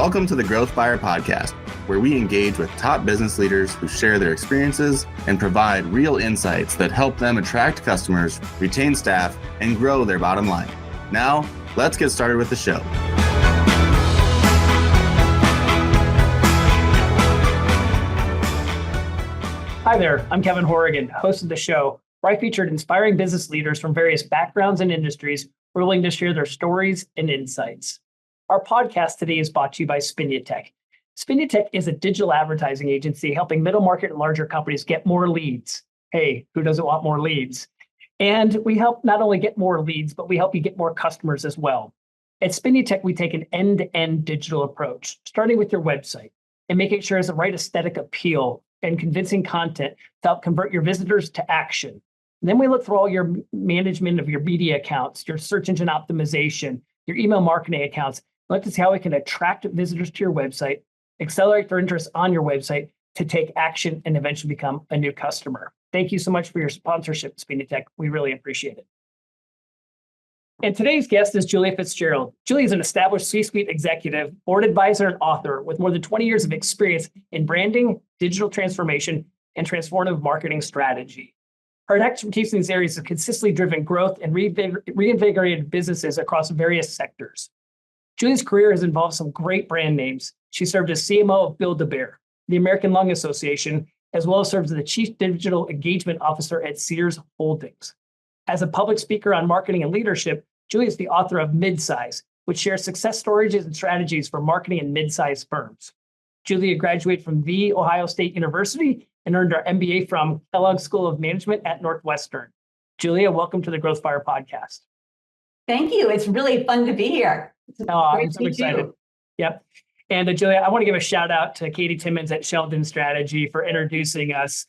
Welcome to the Growth Buyer Podcast, where we engage with top business leaders who share their experiences and provide real insights that help them attract customers, retain staff, and grow their bottom line. Now, let's get started with the show. Hi there, I'm Kevin Horrigan, host of the show, where I featured inspiring business leaders from various backgrounds and industries who are willing to share their stories and insights. Our podcast today is brought to you by Spinutech. Spinutech is a digital advertising agency helping middle market and larger companies get more leads. Hey, who doesn't want more leads? And we help not only get more leads, but we help you get more customers as well. At Spinutech, we take an end-to-end digital approach, starting with your website and making sure it has the right aesthetic appeal and convincing content to help convert your visitors to action. And then we look through all your management of your media accounts, your search engine optimization, your email marketing accounts. Look to see how we can attract visitors to your website, accelerate their interest on your website to take action and eventually become a new customer. Thank you so much for your sponsorship, Spinutech. We really appreciate it. And today's guest is Julia Fitzgerald. Julia is an established C-suite executive, board advisor, and author with more than 20 years of experience in branding, digital transformation, and transformative marketing strategy. Her expertise in these areas has consistently driven growth and reinvigorated businesses across various sectors. Julia's career has involved some great brand names. She served as CMO of Build-A-Bear, the American Lung Association, as well as served as the Chief Digital Engagement Officer at Sears Holdings. As a public speaker on marketing and leadership, Julia is the author of Midsize, which shares success stories and strategies for marketing and mid-sized firms. Julia graduated from The Ohio State University and earned her MBA from Kellogg School of Management at Northwestern. Julia, welcome to the Growth Buyer Podcast. Thank you. It's really fun to be here. I'm so excited. Yep. And Julia, I want to give a shout out to Katie Timmons at Sheldon Strategy for introducing us.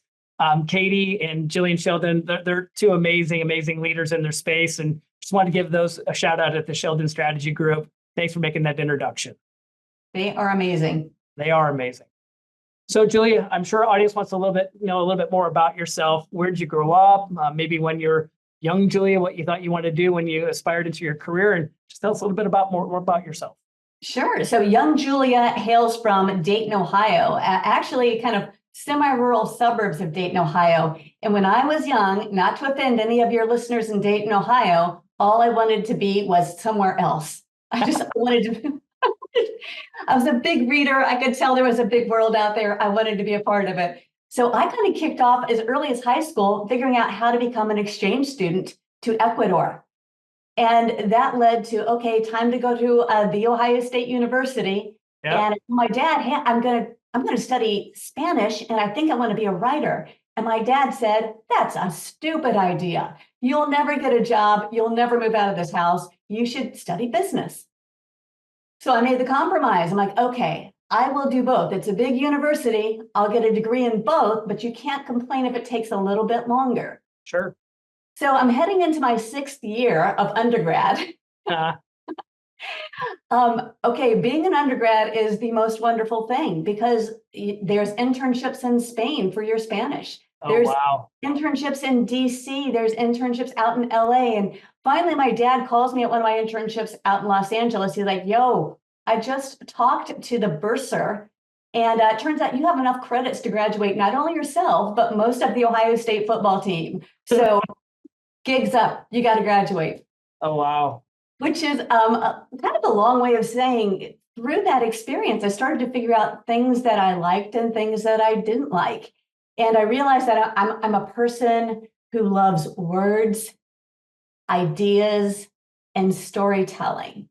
Katie and Jillian Sheldon, they're two amazing leaders in their space. And just want to give those a shout out at the Sheldon Strategy Group. Thanks for making that introduction. They are amazing. They are amazing. So Julia, I'm sure our audience wants know a little bit more about yourself. Where did you grow up? Maybe when you're young, Julia, what you thought you wanted to do when you aspired into your career, and just tell us a little bit about more about yourself. Sure. So young Julia hails from Dayton, Ohio, actually kind of semi-rural suburbs of Dayton, Ohio. And when I was young, not to offend any of your listeners in Dayton, Ohio, all I wanted to be was somewhere else. I just wanted to, I was a big reader. I could tell there was a big world out there. I wanted to be a part of it. So I kind of kicked off as early as high school, figuring out how to become an exchange student to Ecuador. And that led to, okay, time to go to The Ohio State University. Yep. And my dad, hey, I'm going to study Spanish, and I think I want to be a writer. And my dad said, that's a stupid idea. You'll never get a job. You'll never move out of this house. You should study business. So I made the compromise. I'm like, okay, I will do both. It's a big university. I'll get a degree in both, but you can't complain if it takes a little bit longer. Sure. So I'm heading into my 6th year of undergrad. Okay, being an undergrad is the most wonderful thing because there's internships in Spain for your Spanish. There's internships in DC. There's internships out in LA. And finally, my dad calls me at one of my internships out in Los Angeles. He's like, yo, I just talked to the bursar, and it turns out you have enough credits to graduate not only yourself, but most of the Ohio State football team. So gigs up, you got to graduate. Oh, wow. Which is kind of a long way of saying through that experience, I started to figure out things that I liked and things that I didn't like. And I realized that I'm a person who loves words, ideas, and storytelling.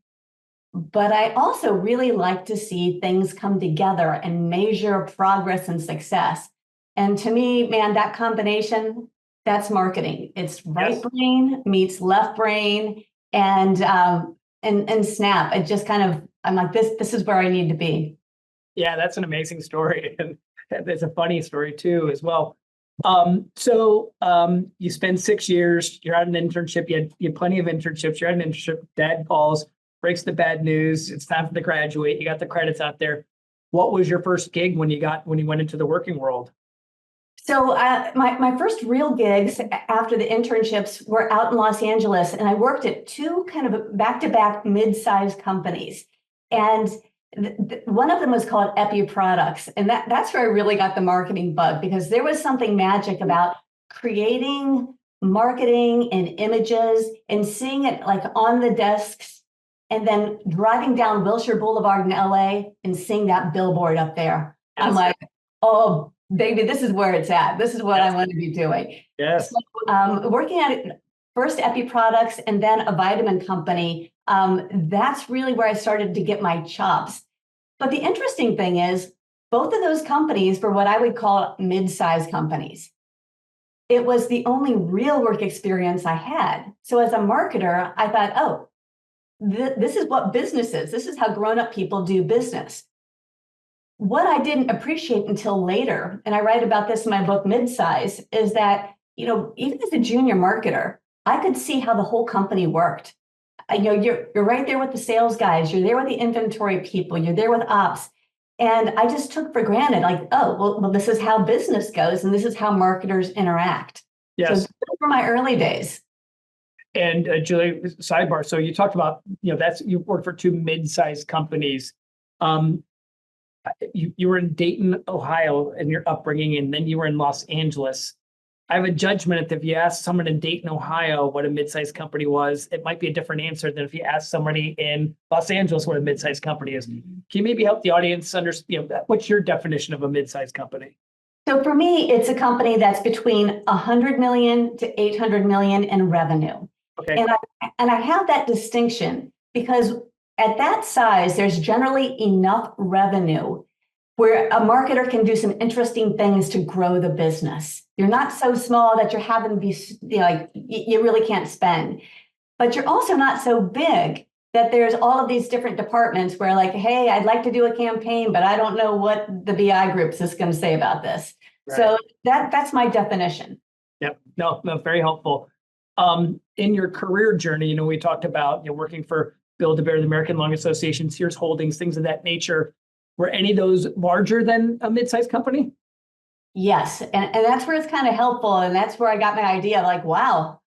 But I also really like to see things come together and measure progress and success. And to me, man, that combination, that's marketing. It's right brain meets left brain and snap. It just kind of, I'm like, this is where I need to be. Yeah, that's an amazing story. And it's a funny story too, as well. So you spend 6 years, you're at an internship, you had plenty of internships, you're at an internship, dad calls, breaks the bad news, it's time for the graduate, you got the credits out there. What was your first gig when you went into the working world? So my first real gigs after the internships were out in Los Angeles, and I worked at two kind of back-to-back mid-sized companies. And One of them was called Epi Products. And that's where I really got the marketing bug, because there was something magic about creating marketing and images and seeing it like on the desks, and then driving down Wilshire Boulevard in LA and seeing that billboard up there. Yes. I'm like, oh, baby, this is where it's at. This is what I want to be doing. Yes. So, working at first Epi Products and then a vitamin company, that's really where I started to get my chops. But the interesting thing is, both of those companies were what I would call mid-size companies. It was the only real work experience I had. So as a marketer, I thought, oh, this is what business is. This is how grown-up people do business. What I didn't appreciate until later, and I write about this in my book, Midsize, is that, even as a junior marketer, I could see how the whole company worked. You're right there with the sales guys, you're there with the inventory people, you're there with ops. And I just took for granted, like, oh, well, this is how business goes, and this is how marketers interact. Yes. So those were my early days. And Julie, sidebar. So you talked about, you worked for two mid-sized companies. You were in Dayton, Ohio in your upbringing, and then you were in Los Angeles. I have a judgment that if you ask someone in Dayton, Ohio, what a mid-sized company was, it might be a different answer than if you ask somebody in Los Angeles what a mid-sized company is. Can you maybe help the audience understand, what's your definition of a mid-sized company? So for me, it's a company that's between 100 million to 800 million in revenue. Okay. And I have that distinction because at that size, there's generally enough revenue where a marketer can do some interesting things to grow the business. You're not so small that you're having to be, you really can't spend, but you're also not so big that there's all of these different departments where, like, hey, I'd like to do a campaign, but I don't know what the BI groups is going to say about this. Right. So that's my definition. Yep. No, very helpful. In your career journey, we talked about working for Build-A-Bear, the American Lung Association, Sears Holdings, things of that nature. Were any of those larger than a mid-sized company? Yes, and that's where it's kind of helpful, and that's where I got my idea. Like, wow,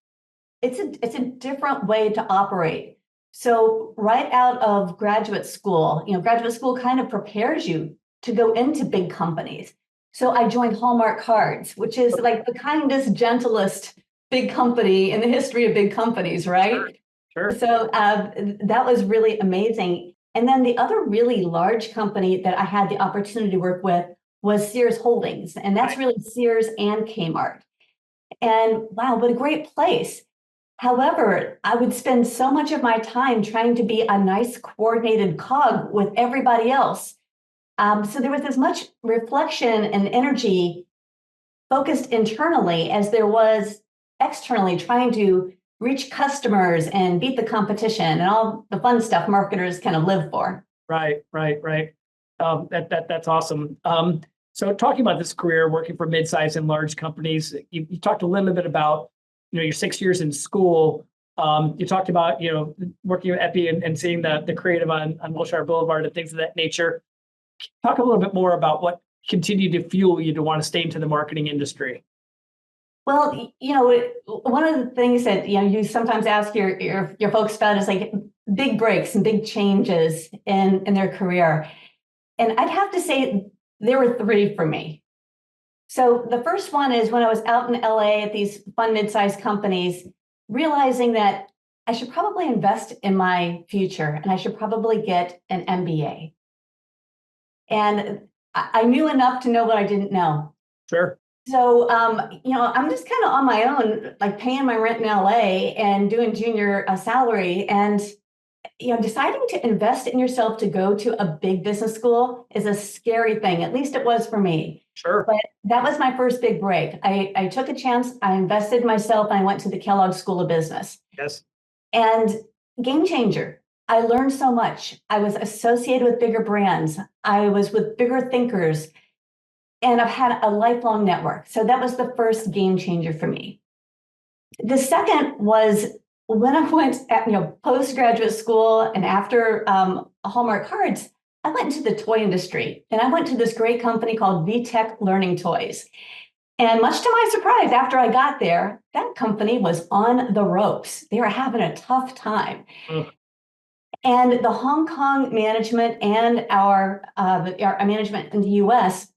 it's a different way to operate. So right out of graduate school, graduate school kind of prepares you to go into big companies. So I joined Hallmark Cards, which is like the kindest, gentlest big company in the history of big companies, right? Sure. So that was really amazing. And then the other really large company that I had the opportunity to work with was Sears Holdings. And that's really Sears and Kmart. And wow, what a great place. However, I would spend so much of my time trying to be a nice coordinated cog with everybody else. So there was as much reflection and energy focused internally as there was externally, trying to reach customers and beat the competition and all the fun stuff marketers kind of live for. Right. That's awesome. So talking about this career, working for mid-sized and large companies, you talked a little bit about, your 6 years in school. You talked about, working with Epi and seeing the creative on Wilshire Boulevard and things of that nature. Talk a little bit more about what continued to fuel you to want to stay into the marketing industry. Well, one of the things that, you sometimes ask your folks about is like big breaks and big changes in their career. And I'd have to say there were 3 for me. So the first one is when I was out in LA at these fun mid-sized companies, realizing that I should probably invest in my future and I should probably get an MBA. And I knew enough to know what I didn't know. Sure. So, I'm just kind of on my own, like paying my rent in LA and doing junior salary. And, deciding to invest in yourself to go to a big business school is a scary thing. At least it was for me. Sure. But that was my first big break. I took a chance. I invested in myself. And I went to the Kellogg School of Business. Yes. And game changer. I learned so much. I was associated with bigger brands. I was with bigger thinkers. And I've had a lifelong network. So that was the first game changer for me. The second was when I went at, postgraduate school and after Hallmark Cards, I went into the toy industry. And I went to this great company called VTech Learning Toys. And much to my surprise, after I got there, that company was on the ropes. They were having a tough time. And the Hong Kong management and our management in the US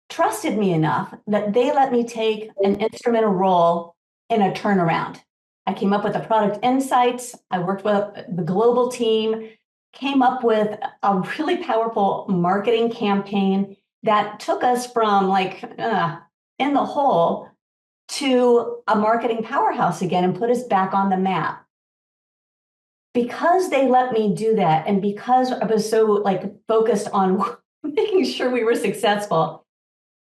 trusted me enough that they let me take an instrumental role in a turnaround. I came up with the product insights. I worked with the global team, came up with a really powerful marketing campaign that took us from in the hole to a marketing powerhouse again and put us back on the map. Because they let me do that, and because I was so focused on making sure we were successful,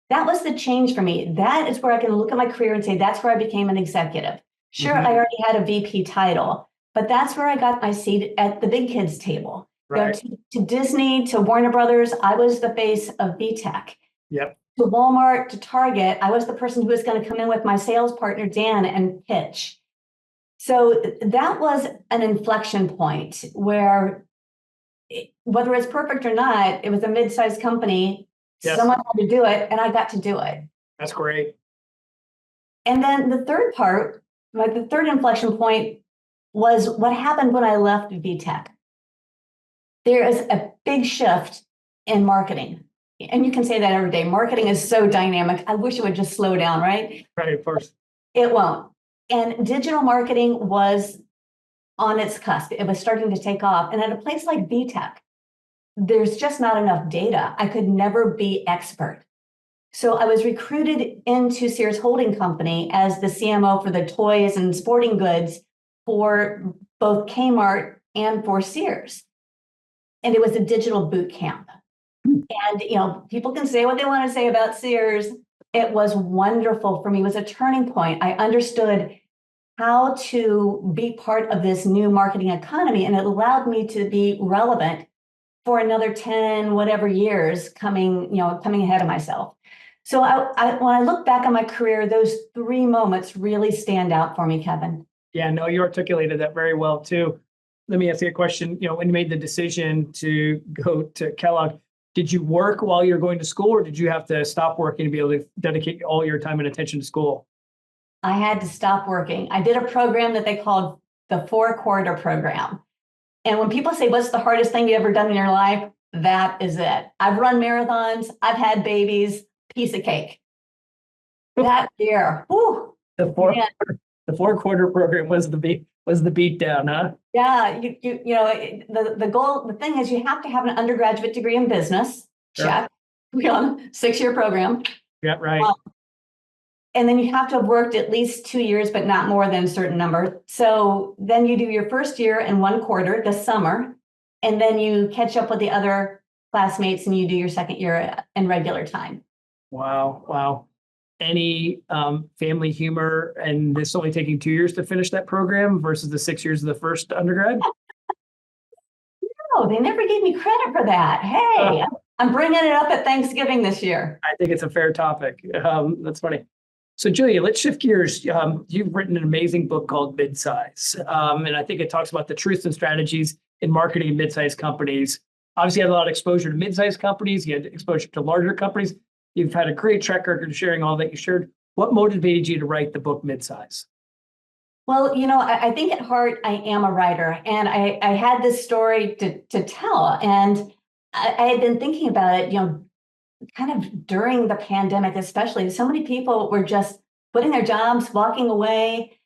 that was the change for me. That is where I can look at my career and say, that's where I became an executive. Sure, I already had a VP title, but that's where I got my seat at the big kids table. Right. To Disney, to Warner Brothers, I was the face of VTech. Yep. To Walmart, to Target, I was the person who was going to come in with my sales partner, Dan, and pitch. So that was an inflection point where, whether it's perfect or not, it was a mid-sized company. Yes. Someone had to do it, and I got to do it. That's great. And then the third part, the third inflection point was what happened when I left VTech. There is a big shift in marketing. And you can say that every day. Marketing is so dynamic. I wish it would just slow down, right? Right, of course. It won't. And digital marketing was on its cusp. It was starting to take off. And at a place like VTech, there's just not enough data. I could never be expert. So I was recruited into Sears Holdings Company as the CMO for the toys and sporting goods for both Kmart and for Sears. And it was a digital boot camp. And, people can say what they want to say about Sears. It was wonderful for me. It was a turning point. I understood how to be part of this new marketing economy, and it allowed me to be relevant for another 10 whatever years coming ahead of myself. So when I look back on my career, those three moments really stand out for me, Kevin. Yeah, no, you articulated that very well too. Let me ask you a question. When you made the decision to go to Kellogg, did you work while you were going to school, or did you have to stop working to be able to dedicate all your time and attention to school? I had to stop working. I did a program that they called the 4-quarter program. And when people say, what's the hardest thing you ever done in your life? That is it. I've run marathons. I've had babies. Piece of cake. That year. Whew, the 4-quarter program was the beat down, huh? Yeah, the goal, the thing is, you have to have an undergraduate degree in business. Sure. Check. We on a 6-year program. Yeah, right. And then you have to have worked at least 2 years, but not more than a certain number. So then you do your first year in 1 quarter, the summer, and then you catch up with the other classmates and you do your second year in regular time. Wow. Any family humor, and this only taking 2 years to finish that program versus the 6 years of the first undergrad? No, they never gave me credit for that. Hey, I'm bringing it up at Thanksgiving this year. I think it's a fair topic. That's funny. So Julia, let's shift gears. You've written an amazing book called Midsize. And I think it talks about the truths and strategies in marketing in mid-sized companies. Obviously, you had a lot of exposure to mid-sized companies. You had exposure to larger companies. You've had a great track record of sharing all that you shared. What motivated you to write the book Midsize? Well, I think at heart, I am a writer, and I had this story to tell. And I had been thinking about it, kind of during the pandemic, especially. So many people were just quitting their jobs, walking away,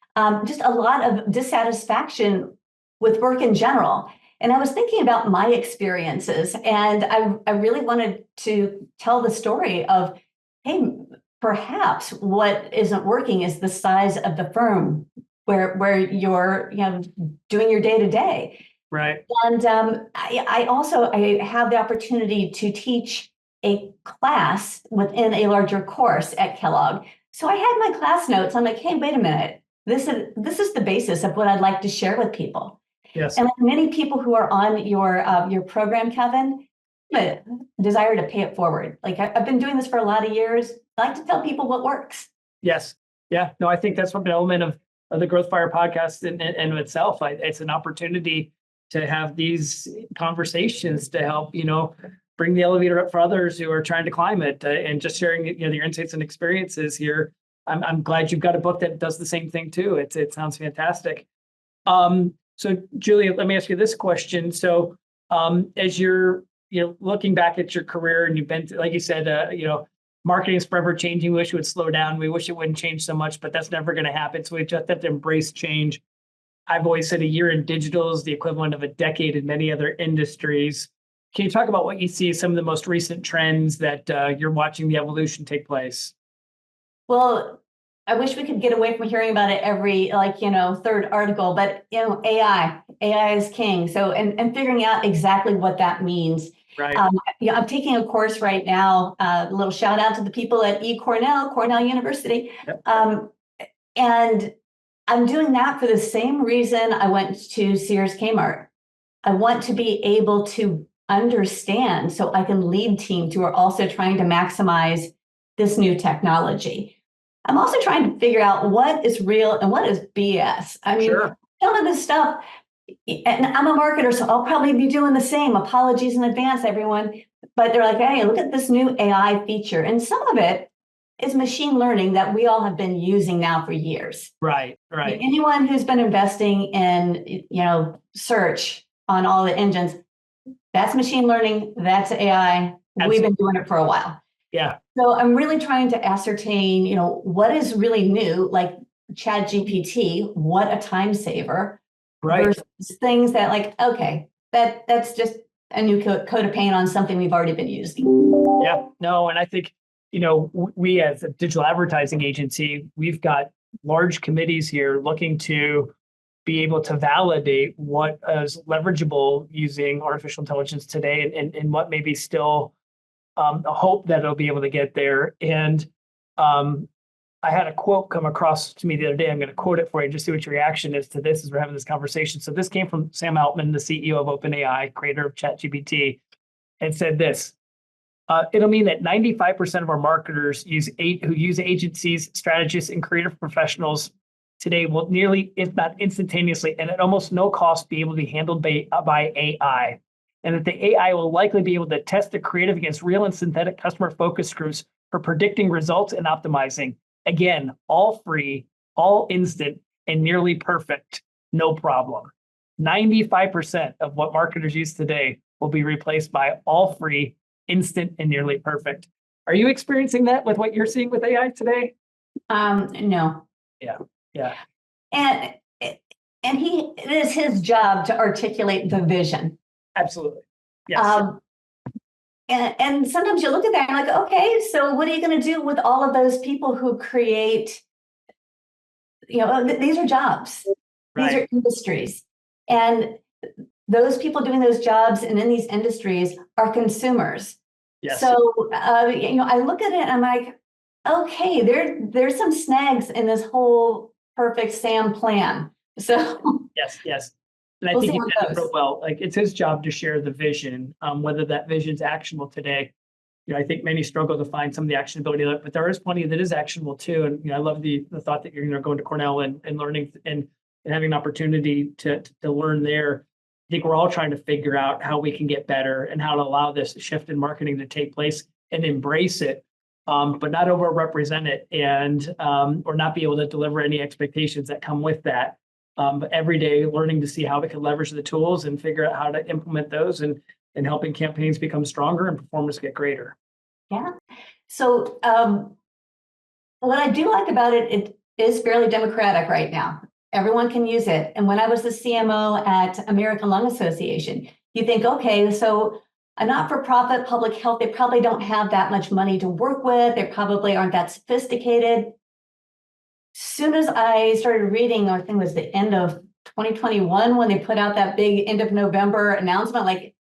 just a lot of dissatisfaction with work in general. And I was thinking about my experiences, and I really wanted to tell the story of, hey, perhaps what isn't working is the size of the firm where you're doing your day to day. Right. And I have the opportunity to teach a class within a larger course at Kellogg. So I had my class notes. I'm like, hey, wait a minute. This is the basis of what I'd like to share with people. Yes. And like many people who are on your program, Kevin, a desire to pay it forward. Like I've been doing this for a lot of years. I like to tell people what works. Yes. Yeah. No, I think that's one element of the Growth Fire podcast in itself. It's an opportunity to have these conversations to help, bring the elevator up for others who are trying to climb it, and just sharing, your insights and experiences here. I'm glad you've got a book that does the same thing too. It sounds fantastic. So Julia, let me ask you this question. So as you're looking back at your career, and you've been like you said, marketing is forever changing. We wish it would slow down. We wish it wouldn't change so much, but that's never going to happen. So we just have to embrace change. I've always said a year in digital is the equivalent of a decade in many other industries. Can you talk about what you see as some of the most recent trends that you're watching the evolution take place? Well, I wish we could get away from hearing about it every third article, but AI is king. So and figuring out exactly what that means. Right. I'm taking a course right now. A little shout out to the people at Cornell University, Yep. And I'm doing that for the same reason I went to Sears Kmart. I want to be able to understand so I can lead teams who are also trying to maximize this new technology. I'm also trying to figure out what is real and what is BS. I mean, Sure. Some of this stuff, and I'm a marketer, so I'll probably be doing the same. Apologies in advance, everyone. But they're like, hey, look at this new AI feature. And some of it is machine learning that we all have been using now for years. Right. Anyone who's been investing in, search on all the engines, that's machine learning, that's AI. Absolutely. We've been doing it for a while. Yeah. So I'm really trying to ascertain, what is really new, like ChatGPT, what a time saver, Right. versus things that okay, that's just a new coat of paint on something we've already been using. Yeah, no, and I think, we as a digital advertising agency, we've got large committees here looking to be able to validate what is leverageable using artificial intelligence today and what may be still a hope that it'll be able to get there. And I had a quote come across to me the other day. I'm going to quote it for you, just see what your reaction is to this as we're having this conversation. So this came from Sam Altman, the CEO of OpenAI, creator of ChatGPT, and said this. It'll mean that 95% of our marketers who use agencies, strategists, and creative professionals today will nearly, if not instantaneously, and at almost no cost, be able to be handled by AI. And that the AI will likely be able to test the creative against real and synthetic customer focus groups for predicting results and optimizing. Again, all free, all instant, and nearly perfect, no problem. 95% of what marketers use today will be replaced by all free, instant, and nearly perfect. Are you experiencing that with what you're seeing with AI today? No. Yeah. And it is his job to articulate the vision. Absolutely. Yes. And sometimes you look at that and you're like, okay, so what are you going to do with all of those people who create, these are jobs, Right. These are industries. And those people doing those jobs and in these industries are consumers. Yes. So, I look at it and I'm like, okay, there's some snags in this whole perfect SAM plan. So Yes. And I we'll think see he how it did it goes. real well. Like, it's his job to share the vision, whether that vision's actionable today. I think many struggle to find some of the actionability of it, but there is plenty that is actionable too. And I love the thought that you're going to Cornell and learning and having an opportunity to learn there. I think we're all trying to figure out how we can get better and how to allow this shift in marketing to take place and embrace it, but not overrepresent it and or not be able to deliver any expectations that come with that. But every day learning to see how we can leverage the tools and figure out how to implement those and helping campaigns become stronger and performance get greater. Yeah. So what I do like about it, it is fairly democratic right now. Everyone can use it. And when I was the CMO at American Lung Association, you think, okay, so a not-for-profit public health, they probably don't have that much money to work with. They probably aren't that sophisticated. Soon as I started reading, I think it was the end of 2021 when they put out that big end of November announcement, like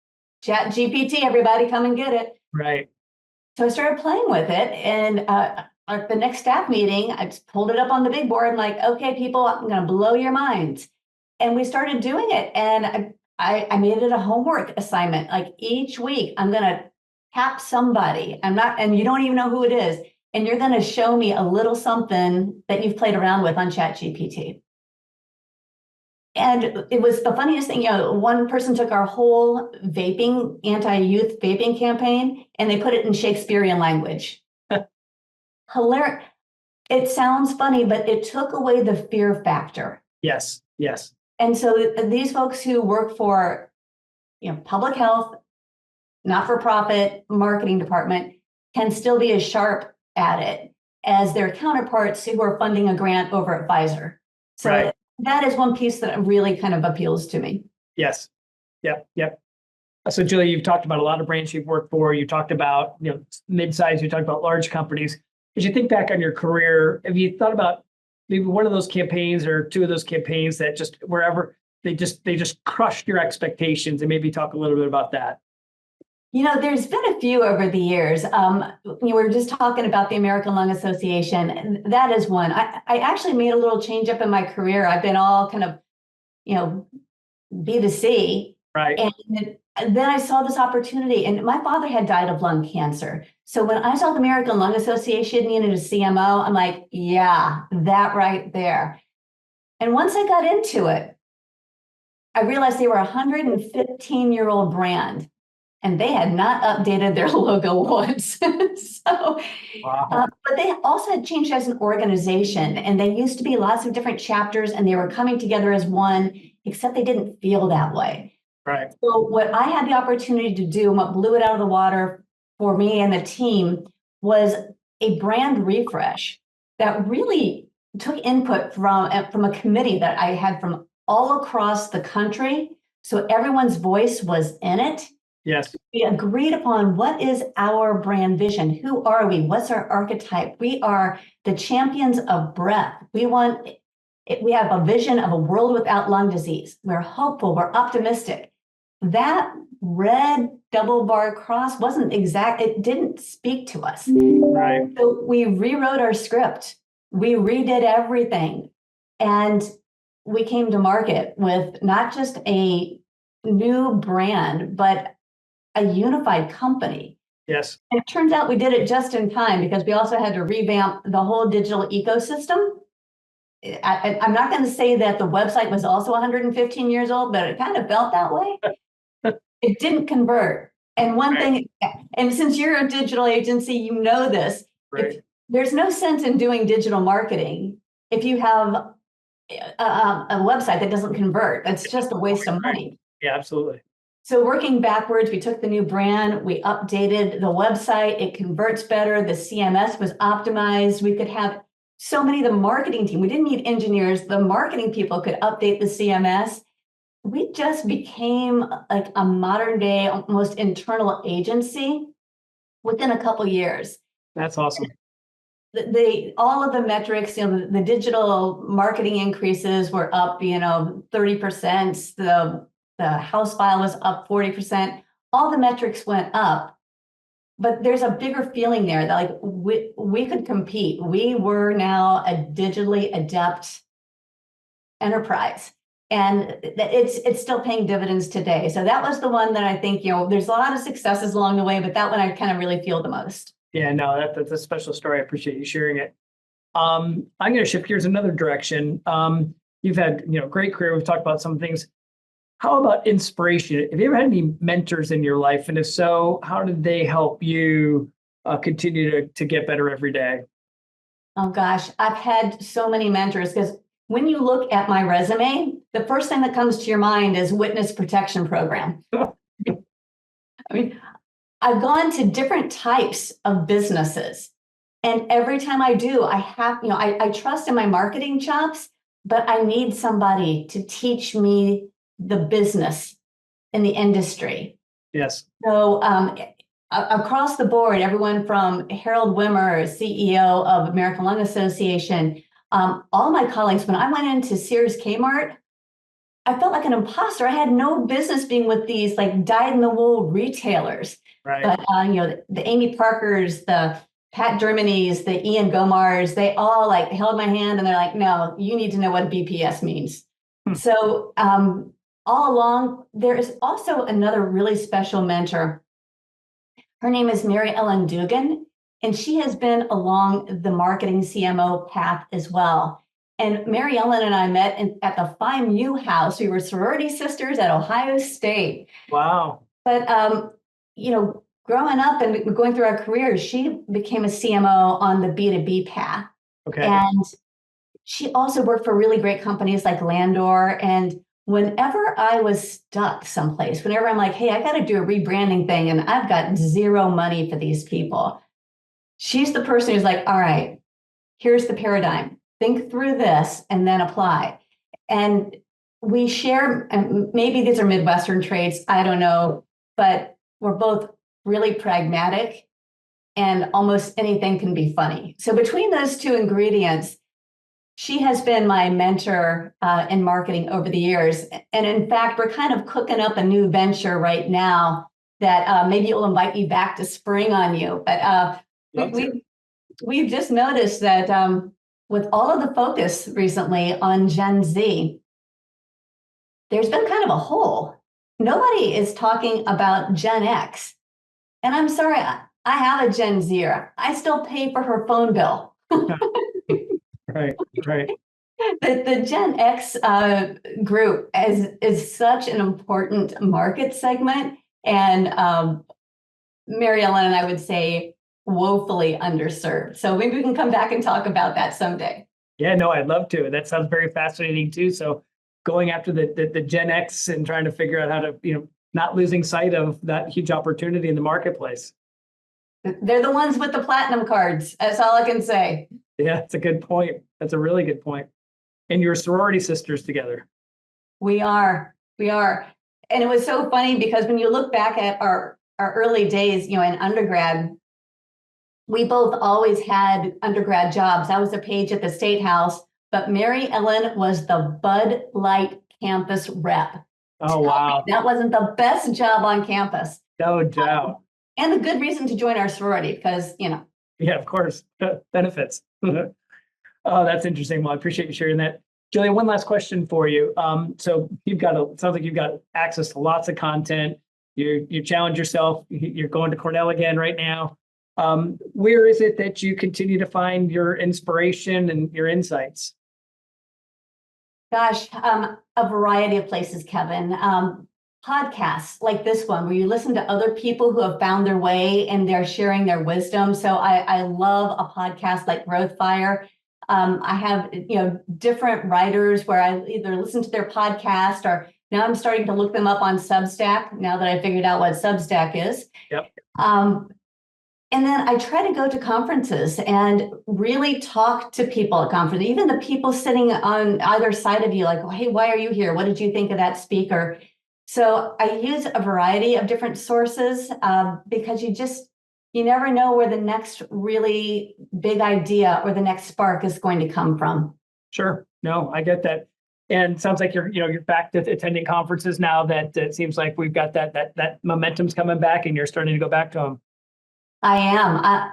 ChatGPT, everybody come and get it. Right. So I started playing with it, and at the next staff meeting, I just pulled it up on the big board and like, okay, people, I'm going to blow your minds. And we started doing it, and I made it a homework assignment. Like each week, I'm going to tap somebody. And you don't even know who it is. And you're going to show me a little something that you've played around with on ChatGPT. And it was the funniest thing, one person took our whole anti-youth vaping campaign, and they put it in Shakespearean language. Hilarious. It sounds funny, but it took away the fear factor. Yes. And so these folks who work for, public health, not-for-profit marketing department can still be as sharp at it as their counterparts who are funding a grant over at Pfizer. So that is one piece that really kind of appeals to me. Yes. Yep. So Julia, you've talked about a lot of brands you've worked for. You talked about, mid-size, you talked about large companies. As you think back on your career, have you thought about maybe one of those campaigns or two of those campaigns that just wherever they just crushed your expectations, and maybe talk a little bit about that? There's been a few over the years. We were just talking about the American Lung Association, and that is one. I actually made a little change up in my career. I've been all kind of, B2C. Right. And then I saw this opportunity, and my father had died of lung cancer. So when I saw the American Lung Association needed a CMO, I'm like, yeah, that right there. And once I got into it, I realized they were a 115-year-old brand. And they had not updated their logo once. Wow. But they also had changed as an organization. And they used to be lots of different chapters, and they were coming together as one, except they didn't feel that way. Right. So what I had the opportunity to do, and what blew it out of the water for me and the team, was a brand refresh that really took input from a committee that I had from all across the country. So everyone's voice was in it. Yes. We agreed upon what is our brand vision. Who are we? What's our archetype? We are the champions of breath. We have a vision of a world without lung disease. We're hopeful. We're optimistic. That red double bar cross wasn't exact. It didn't speak to us. Right. So we rewrote our script. We redid everything. And we came to market with not just a new brand, but a unified company. Yes. And it turns out we did it just in time, because we also had to revamp the whole digital ecosystem. I'm not going to say that the website was also 115 years old, but it kind of felt that way. It didn't convert. And one thing, and since you're a digital agency, you know this, there's no sense in doing digital marketing if you have a website that doesn't convert. That's just a waste of money. Yeah, absolutely. So working backwards, we took the new brand, we updated the website, it converts better, the CMS was optimized. We could have so many, the marketing team, we didn't need engineers, the marketing people could update the CMS. We just became like a modern day, almost internal agency within a couple years. That's awesome. All of the metrics, the digital marketing increases were up, 30%, the house file was up 40%. All the metrics went up, but there's a bigger feeling there that we could compete. We were now a digitally adept enterprise, and it's still paying dividends today. So that was the one that I think, there's a lot of successes along the way, but that one I kind of really feel the most. Yeah, no, that's a special story. I appreciate you sharing it. I'm going to shift gears another direction. You've had, great career. We've talked about some things. How about inspiration? Have you ever had any mentors in your life? And if so, how did they help you continue to get better every day? Oh, gosh, I've had so many mentors, because when you look at my resume, the first thing that comes to your mind is witness protection program. I've gone to different types of businesses. And every time I do, I have, I trust in my marketing chops, but I need somebody to teach me the business in the industry. Yes. So across the board, everyone from Harold Wimmer, CEO of American Lung Association, all my colleagues, when I went into Sears Kmart, I felt like an imposter. I had no business being with these dyed-in-the-wool retailers. Right. But the Amy Parkers, the Pat Germanys, the Ian Gomars, they all held my hand, and they're like, no, you need to know what BPS means. So all along, there is also another really special mentor. Her name is Mary Ellen Dugan, and she has been along the marketing CMO path as well. And Mary Ellen and I met at the Phi Mu House. We were sorority sisters at Ohio State. Wow. But, growing up and going through our careers, she became a CMO on the B2B path. Okay. And she also worked for really great companies like Landor. And whenever I was stuck someplace, whenever I'm like, hey, I got to do a rebranding thing and I've got zero money for these people, she's the person who's like, all right, here's the paradigm. Think through this and then apply. And we share, and maybe these are Midwestern traits, I don't know, but we're both really pragmatic and almost anything can be funny. So between those two ingredients, she has been my mentor in marketing over the years. And in fact, we're kind of cooking up a new venture right now that maybe it will invite me back to spring on you. But we've just noticed that with all of the focus recently on Gen Z, there's been kind of a hole. Nobody is talking about Gen X. And I'm sorry, I have a Gen Zer. I still pay for her phone bill. Right. The Gen X group is such an important market segment. And Mary Ellen and I would say woefully underserved. So maybe we can come back and talk about that someday. Yeah, no, I'd love to. That sounds very fascinating too. So going after the Gen X and trying to figure out how to, not losing sight of that huge opportunity in the marketplace. They're the ones with the platinum cards. That's all I can say. Yeah, that's a good point. That's a really good point. And you're sorority sisters together. We are. And it was so funny because when you look back at our early days, in undergrad, we both always had undergrad jobs. I was a page at the State House, but Mary Ellen was the Bud Light campus rep. Oh, wow. That wasn't the best job on campus. No doubt. And a good reason to join our sorority because, Yeah, of course. Benefits. Oh, that's interesting. Well, I appreciate you sharing that. Julia, one last question for you. So sounds like you've got access to lots of content. You challenge yourself. You're going to Cornell again right now. Where is it that you continue to find your inspiration and your insights? Gosh, a variety of places, Kevin. Podcasts like this one, where you listen to other people who have found their way and they're sharing their wisdom. So I love a podcast like Growth Fire. I have, different writers where I either listen to their podcast or now I'm starting to look them up on Substack now that I figured out what Substack is. Yep. And then I try to go to conferences and really talk to people at conferences, even the people sitting on either side of you, like, oh, hey, why are you here? What did you think of that speaker? So I use a variety of different sources because you never know where the next really big idea or the next spark is going to come from. Sure. No, I get that. And it sounds like you're back to attending conferences now that it seems like we've got that momentum's coming back and you're starting to go back to them. I am.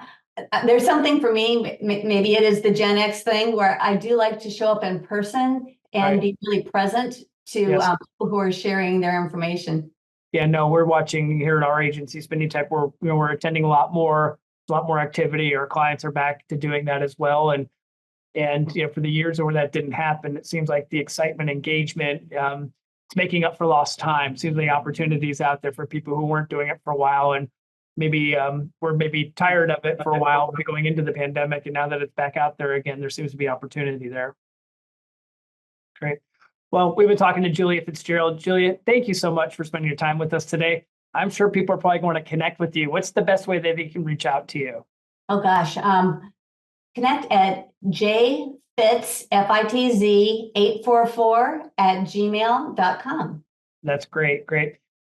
There's something for me, maybe it is the Gen X thing where I do like to show up in person and be really present to people who are sharing their information. Yeah, no, we're watching here at our agency, Spinning Tech. We're attending a lot more activity. Our clients are back to doing that as well. And for the years where that didn't happen, it seems like the excitement, engagement, it's making up for lost time. Seems like opportunities out there for people who weren't doing it for a while, and maybe we're tired of it for a while going into the pandemic, and now that it's back out there again, there seems to be opportunity there. Great. Well, we've been talking to Julia Fitzgerald. Julia, thank you so much for spending your time with us today. I'm sure people are probably going to connect with you. What's the best way that they can reach out to you? Oh, gosh. Connect at jfitz, F-I-T-Z, 844@gmail.com. That's great.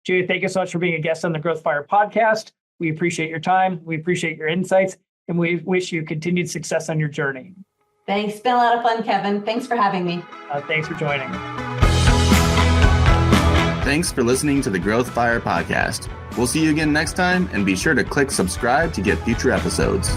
Julia, thank you so much for being a guest on the Growth Fire podcast. We appreciate your time. We appreciate your insights, and we wish you continued success on your journey. Thanks. It's been a lot of fun, Kevin. Thanks for having me. Thanks for joining. Thanks for listening to the Growth Fire podcast. We'll see you again next time, and be sure to click subscribe to get future episodes.